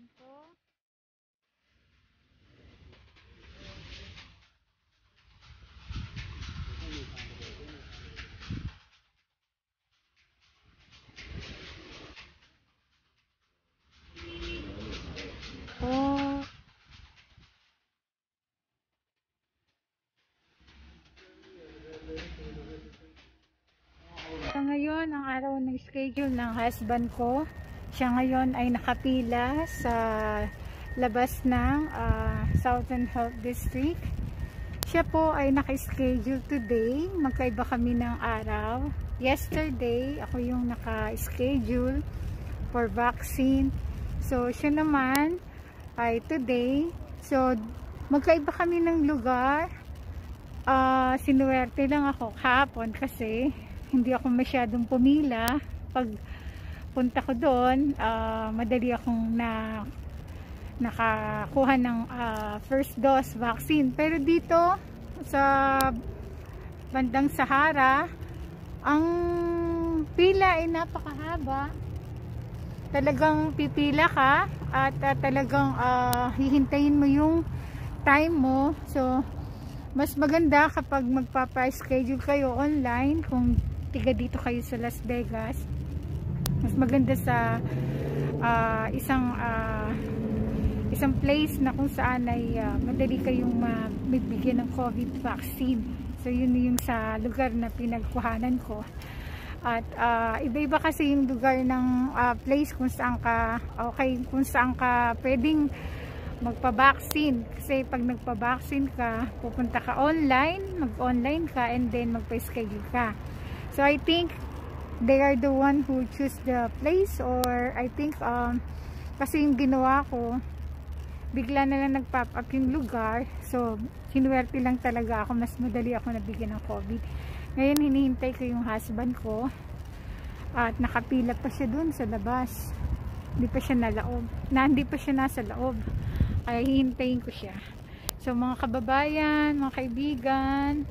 husband ko. Oh. So ngayon, ang araw ng schedule ng husband ko. Siya ngayon ay nakapila sa labas ng Southern Health District. Siya po ay naka-schedule today. Magkaiba kami ng araw. Yesterday, ako yung naka-schedule for vaccine. So, siya naman ay today. So, magkaiba kami ng lugar. Sinuwerte lang ako kahapon kasi hindi ako masyadong pumila. Pag punta ko doon, madali akong nakakuha ng first dose vaccine. Pero dito sa bandang Sahara, ang pila ay napakahaba. Talagang pipila ka at talagang hihintayin mo yung time mo. So mas maganda kapag magpapa-schedule kayo online kung tiga dito kayo sa Las Vegas. Mas maganda sa isang place na kung saan ay madali kayong mabibigyan ng COVID vaccine. So yun yung sa lugar na pinagkuhanan ko. At iba-iba kasi yung lugar ng place kung saan ka pwedeng magpa-vaccine. Kasi pag nagpa-vaccine ka, pupunta ka online, mag-online ka, and then magpa-schedule ka. So I think they are the one who choose the place, or I think kasi yung ginawa ko, bigla na lang nag-pop up yung lugar. So sinuwerte lang talaga ako, mas madali ako nabigyan ng COVID. Ngayon hinihintay ko yung husband ko at nakapila pa siya dun sa labas. Hindi pa siya hindi pa siya nasa loob. Kaya hihintayin ko siya. So mga kababayan, mga kaibigan,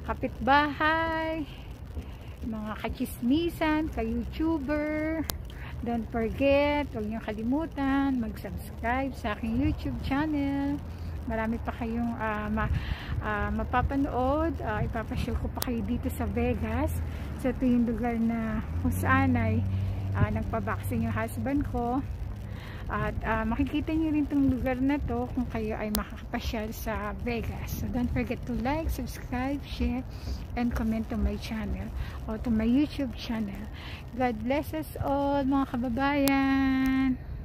kapitbahay, mga kachismisan, ka-YouTuber, don't forget, huwag niyo kalimutan mag-subscribe sa aking YouTube channel. Marami pa kayong mapapanood. Ipapasyal ko pa kayo dito sa Vegas. So ito yung lugar na kung saan ay nagpabaksin yung husband ko. At makikita nyo rin itong lugar na to kung kayo ay makakapasyal sa Vegas. So don't forget to like, subscribe, share, and comment to my channel or to my YouTube channel. God bless us all, mga kababayan.